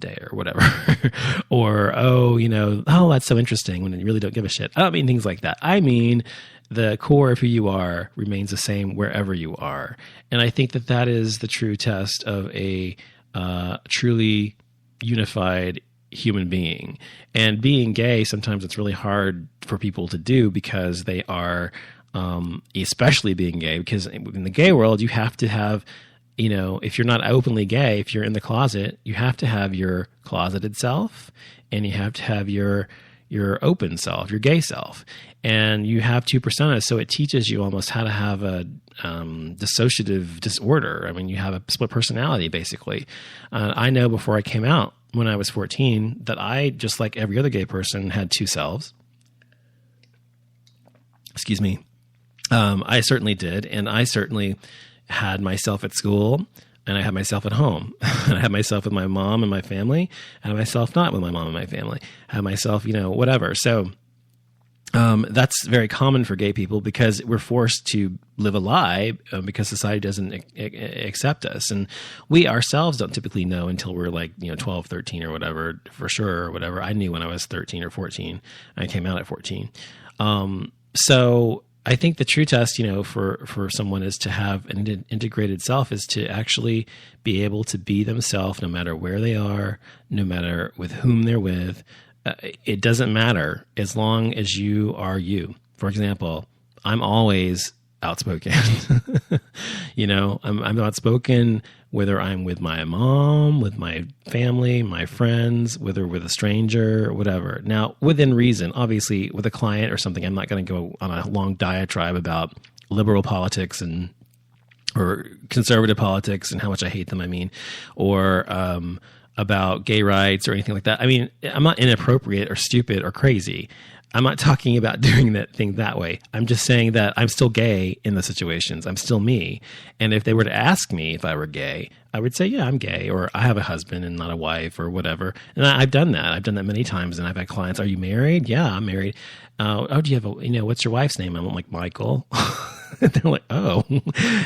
day or whatever. Or, oh, that's so interesting when you really don't give a shit. I don't mean things like that. I mean, the core of who you are remains the same wherever you are. And I think that that is the true test of a truly unified human being. And being gay, sometimes it's really hard for people to do because they are, especially being gay, because in the gay world, you have to have, if you're not openly gay, if you're in the closet, you have to have your closeted self and you have to have your open self, your gay self. And you have two personas. So it teaches you almost how to have a dissociative disorder. I mean, you have a split personality, basically. I know before I came out when I was 14 that I, just like every other gay person, had two selves. Excuse me. I certainly did. And I certainly had myself at school and I had myself at home. And I had myself with my mom and my family. I had myself not with my mom and my family. I had myself, whatever. So that's very common for gay people because we're forced to live a lie because society doesn't accept us. And we ourselves don't typically know until we're like, 12, 13 or whatever, for sure, or whatever. I knew when I was 13 or 14. I came out at 14. So I think the true test, for someone is to have an integrated self, is to actually be able to be themselves no matter where they are, no matter with whom they're with. It doesn't matter as long as you are you. For example, I'm always outspoken. I'm outspoken whether I'm with my mom, with my family, my friends, whether with a stranger, whatever. Now, within reason, obviously with a client or something, I'm not going to go on a long diatribe about liberal politics or conservative politics and how much I hate them, or about gay rights or anything like that. I mean, I'm not inappropriate or stupid or crazy. I'm not talking about doing that thing that way. I'm just saying that I'm still gay in the situations. I'm still me. And if they were to ask me if I were gay, I would say, yeah, I'm gay, or I have a husband and not a wife or whatever. And I've done that. I've done that many times. And I've had clients, are you married? Yeah, I'm married. Do you have what's your wife's name? I'm like, Michael. They're like, oh.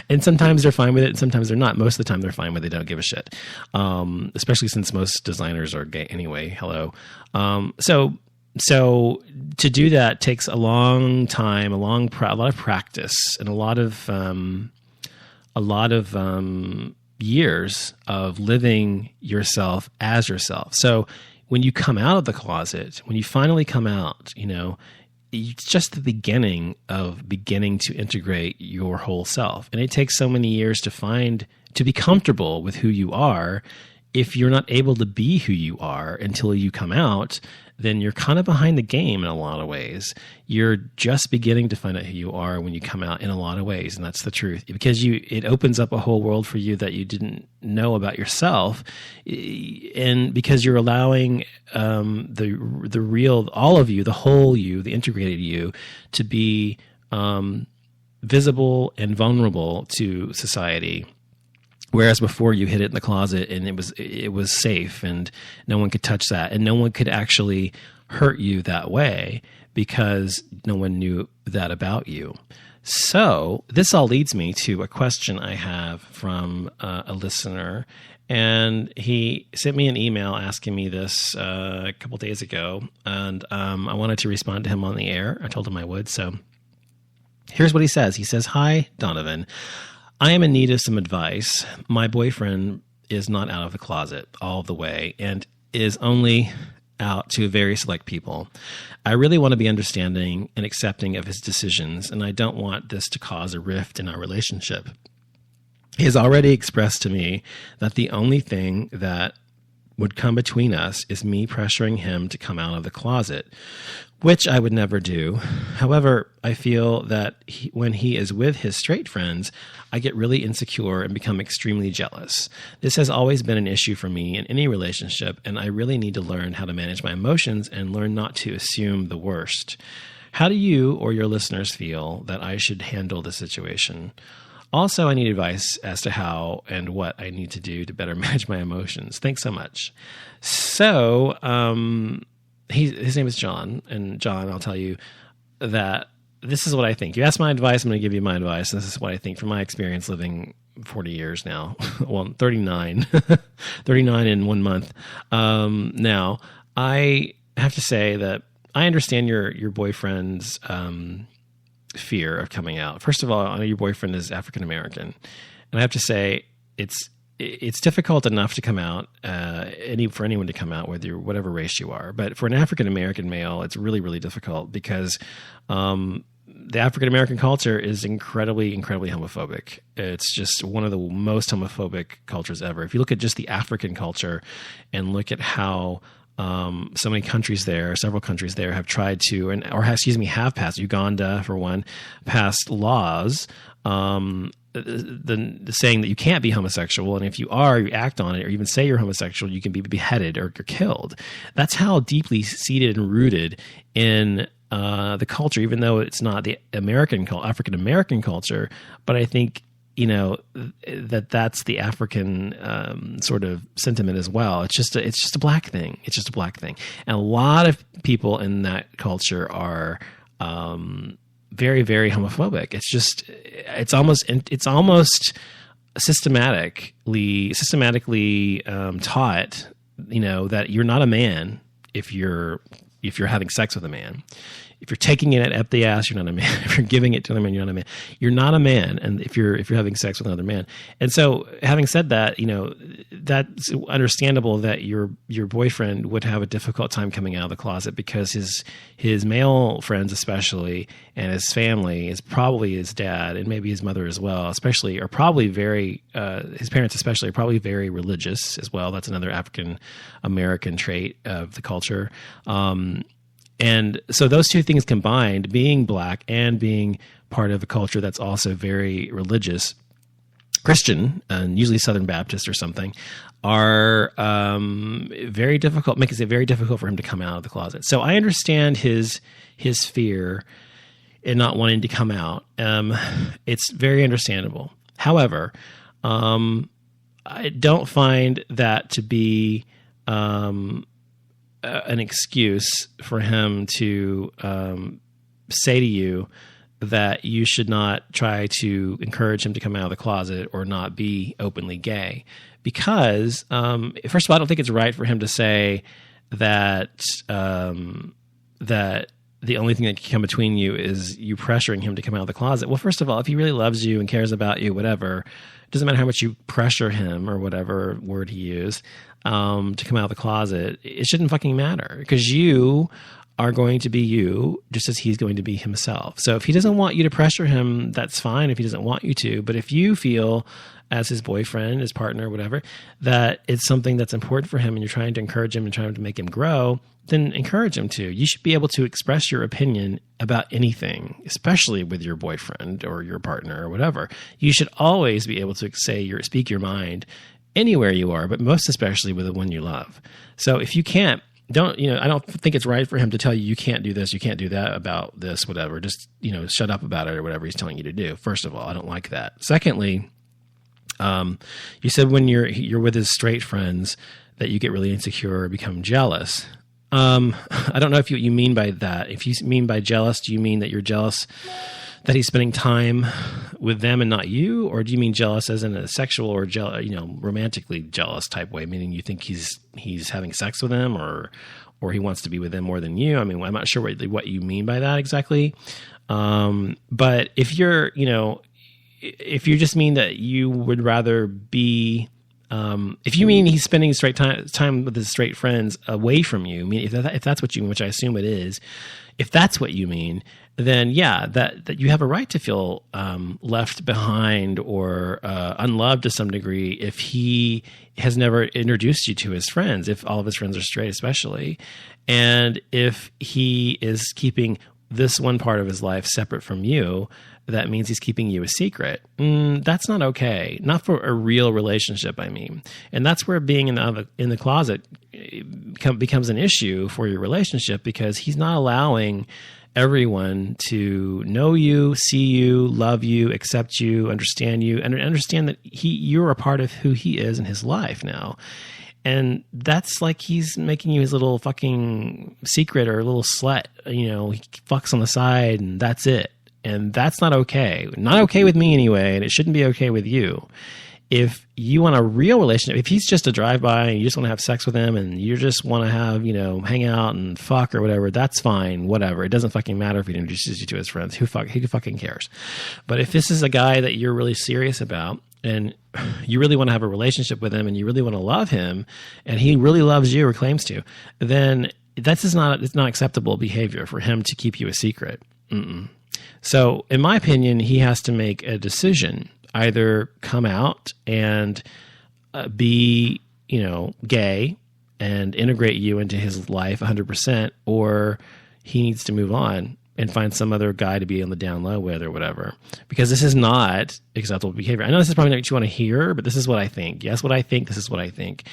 And sometimes they're fine with it and sometimes they're not. Most of the time they're fine with it. They don't give a shit. Especially since most designers are gay anyway. Hello. So to do that takes a long time, a lot of practice, and a lot of years of living yourself as yourself. So when you come out of the closet, when you finally come out, it's just the beginning to integrate your whole self. And it takes so many years to be comfortable with who you are. If you're not able to be who you are until you come out, then you're kind of behind the game in a lot of ways. You're just beginning to find out who you are when you come out in a lot of ways. And that's the truth, because it opens up a whole world for you that you didn't know about yourself. And because you're allowing the real, all of you, the whole you, the integrated you, to be visible and vulnerable to society. Whereas before you hid it in the closet and it was safe and no one could touch that and no one could actually hurt you that way because no one knew that about you. So this all leads me to a question I have from a listener, and he sent me an email asking me this a couple days ago, and I wanted to respond to him on the air. I told him I would. So here's what he says. He says, "Hi, Donovan. I am in need of some advice. My boyfriend is not out of the closet all the way and is only out to very select people. I really want to be understanding and accepting of his decisions, and I don't want this to cause a rift in our relationship. He has already expressed to me that the only thing that would come between us is me pressuring him to come out of the closet, which I would never do. However, I feel that when he is with his straight friends, I get really insecure and become extremely jealous. This has always been an issue for me in any relationship, and I really need to learn how to manage my emotions and learn not to assume the worst. How do you or your listeners feel that I should handle the situation? Also, I need advice as to how and what I need to do to better manage my emotions. Thanks so much." So, his name is John. And John, I'll tell you that this is what I think. You asked my advice, I'm going to give you my advice. This is what I think from my experience living 40 years now. Well, 39, 39 in 1 month. Now I have to say that I understand your boyfriend's, fear of coming out. First of all, I know your boyfriend is African American, and I have to say it's difficult enough to come out, for anyone to come out, whether you're whatever race you are. But for an African American male, it's really, really difficult because the African American culture is incredibly, incredibly homophobic. It's just one of the most homophobic cultures ever. If you look at just the African culture and look at how so many countries there, several countries there have tried to, have passed, Uganda for one, passed laws, the saying that you can't be homosexual, and if you are, you act on it, or even say you're homosexual, you can be beheaded or killed. That's how deeply seated and rooted in the culture, even though it's not the African American culture. But I think that's the African sort of sentiment as well. It's just a black thing. It's just a black thing, and a lot of people in that culture are very, very homophobic. It's almost systematically taught, that you're not a man if you're having sex with a man. If you're taking it up the ass, you're not a man. If you're giving it to a man, you're not a man. You're not a man, and if you're having sex with another man. And so, having said that, that's understandable that your boyfriend would have a difficult time coming out of the closet, because his male friends, especially, and his family, is probably his dad and maybe his mother as well, especially, are probably his parents especially are probably very religious as well. That's another African American trait of the culture. And so those two things combined, being black and being part of a culture that's also very religious, Christian, and usually Southern Baptist or something, are very difficult, makes it very difficult for him to come out of the closet. So I understand his fear in not wanting to come out. It's very understandable. However, I don't find that to be an excuse for him to say to you that you should not try to encourage him to come out of the closet or not be openly gay. Because, first of all, I don't think it's right for him to say that that the only thing that can come between you is you pressuring him to come out of the closet. Well, first of all, if he really loves you and cares about you, whatever, it doesn't matter how much you pressure him, or whatever word he used, to come out of the closet. It shouldn't fucking matter, because you are going to be you just as he's going to be himself. So if he doesn't want you to pressure him, that's fine if he doesn't want you to. But if you feel, as his boyfriend, his partner, whatever, that it's something that's important for him and you're trying to encourage him and trying to make him grow, then encourage him to. You should be able to express your opinion about anything, especially with your boyfriend or your partner or whatever. You should always be able to speak your mind anywhere you are, but most especially with the one you love. So if you can't, I don't think it's right for him to tell you, you can't do this, you can't do that about this, whatever. Just, shut up about it or whatever he's telling you to do. First of all, I don't like that. Secondly, you said when you're with his straight friends that you get really insecure or become jealous. I don't know if you mean by that. If you mean by jealous, do you mean that you're jealous that he's spending time with them and not you? Or do you mean jealous as in a sexual or romantically jealous type way, meaning you think he's having sex with them or he wants to be with them more than you? I mean, I'm not sure what you mean by that exactly. But if if you just mean that you would rather be, if you mean he's spending straight time with his straight friends away from you, I mean, if that's what you mean, which I assume it is, if that's what you mean, then yeah, that you have a right to feel left behind or unloved to some degree if he has never introduced you to his friends, if all of his friends are straight especially, and if he is keeping this one part of his life separate from you. That means he's keeping you a secret. That's not okay. Not for a real relationship, I mean. And that's where being in the closet becomes an issue for your relationship, because he's not allowing everyone to know you, see you, love you, accept you, understand you, and understand that you're a part of who he is in his life now. And that's like he's making you his little fucking secret or a little slut. He fucks on the side and that's it. And that's not okay. Not okay with me anyway, and it shouldn't be okay with you. If you want a real relationship, if he's just a drive-by and you just want to have sex with him and you just want to have, hang out and fuck or whatever, that's fine, whatever. It doesn't fucking matter if he introduces you to his friends. Who fucking cares? But if this is a guy that you're really serious about and you really want to have a relationship with him and you really want to love him and he really loves you or claims to, then it's not acceptable behavior for him to keep you a secret. Mm-mm. So in my opinion, he has to make a decision. Either come out and be, gay and integrate you into his life 100%, or he needs to move on and find some other guy to be on the down low with or whatever. Because this is not acceptable behavior. I know this is probably not what you want to hear, but this is what I think. Yes, what I think, this is what I think.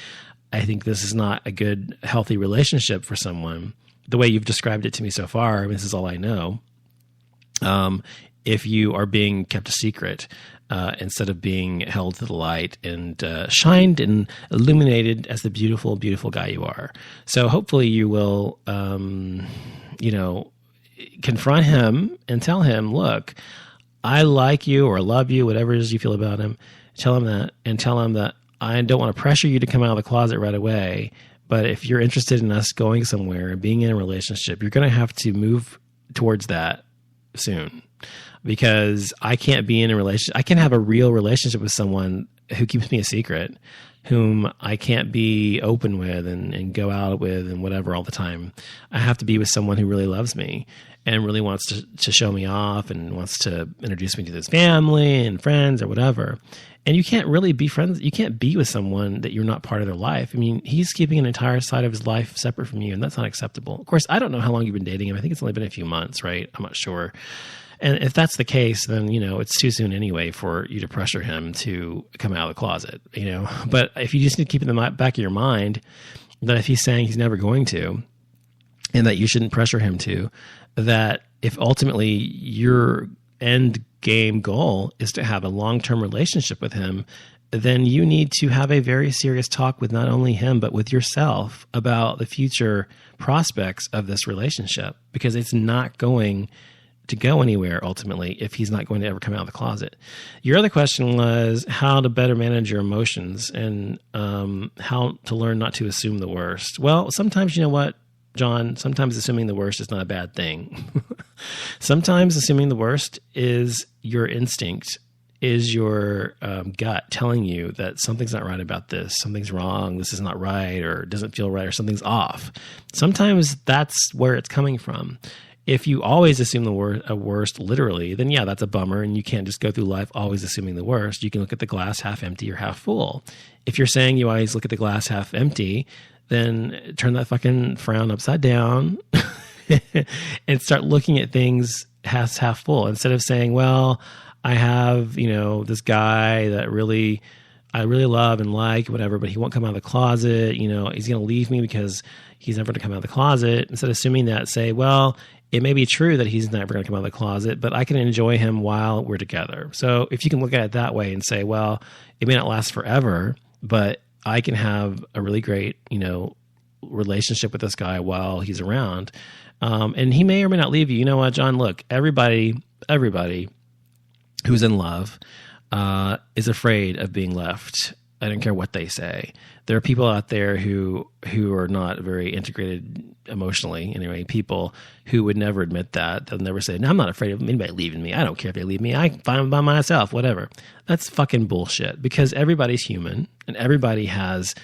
I think this is not a good, healthy relationship for someone. The way you've described it to me so far, this is all I know. If you are being kept a secret, instead of being held to the light and shined and illuminated as the beautiful, beautiful guy you are. So hopefully you will, confront him and tell him, look, I like you or love you, whatever it is you feel about him. Tell him that and tell him that I don't want to pressure you to come out of the closet right away. But if you're interested in us going somewhere and being in a relationship, you're going to have to move towards that soon. Because I can't be in a relationship. I can't have a real relationship with someone who keeps me a secret, whom I can't be open with and go out with and whatever all the time. I have to be with someone who really loves me and really wants to show me off and wants to introduce me to his family and friends or whatever. And you can't really be friends. You can't be with someone that you're not part of their life. I mean, he's keeping an entire side of his life separate from you, and that's not acceptable. Of course, I don't know how long you've been dating him. I think it's only been a few months, right? I'm not sure. And if that's the case, then, it's too soon anyway for you to pressure him to come out of the closet, But if you just need to keep in the back of your mind that if he's saying he's never going to, and that you shouldn't pressure him to, that if ultimately your end game goal is to have a long-term relationship with him, then you need to have a very serious talk with not only him, but with yourself about the future prospects of this relationship, because it's not going to go anywhere ultimately if he's not going to ever come out of the closet. Your other question was how to better manage your emotions and how to learn not to assume the worst. Well, sometimes, you know what, John, sometimes assuming the worst is not a bad thing. Sometimes assuming the worst is your instinct, is your gut telling you that something's not right about this, something's wrong, this is not right, or doesn't feel right, or something's off. Sometimes that's where it's coming from. If you always assume the worst literally, then yeah, that's a bummer, and you can't just go through life always assuming the worst. You can look at the glass half empty or half full. If you're saying you always look at the glass half empty, then turn that fucking frown upside down and start looking at things half full. Instead of saying, well, I have, this guy that I really love and like, whatever, but he won't come out of the closet. He's going to leave me because he's never going to come out of the closet. Instead of assuming that, say, well, it may be true that he's never going to come out of the closet, but I can enjoy him while we're together. So if you can look at it that way and say, well, it may not last forever, but I can have a really great, relationship with this guy while he's around. And he may or may not leave you. You know what, John? Look, everybody who's in love is afraid of being left. I don't care what they say. There are people out there who are not very integrated emotionally. Anyway, people who would never admit that. They'll never say, no, I'm not afraid of anybody leaving me. I don't care if they leave me. I'm fine by myself, whatever. That's fucking bullshit, because everybody's human and everybody has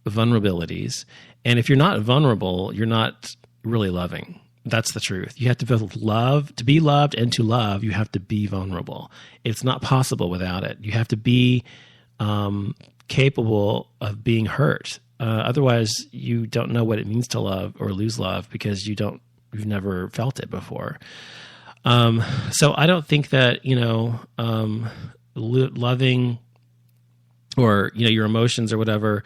vulnerabilities. And if you're not vulnerable, you're not really loving. That's the truth. You have to both love, to be loved, and to love, you have to be vulnerable. It's not possible without it. You have to be capable of being hurt. Otherwise, you don't know what it means to love or lose love, because you've never felt it before. So I don't think that, loving or, your emotions or whatever,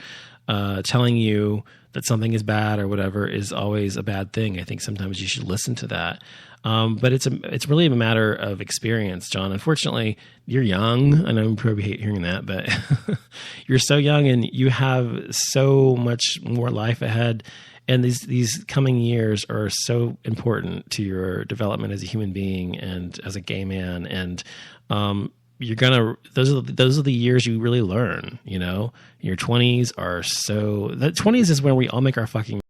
telling you that something is bad or whatever is always a bad thing. I think sometimes you should listen to that. But it's really a matter of experience, John. Unfortunately, you're young. I know you probably hate hearing that, but you're so young and you have so much more life ahead. And these coming years are so important to your development as a human being and as a gay man. And those are the years you really learn. You know, your 20s are the 20s is when we all make our fucking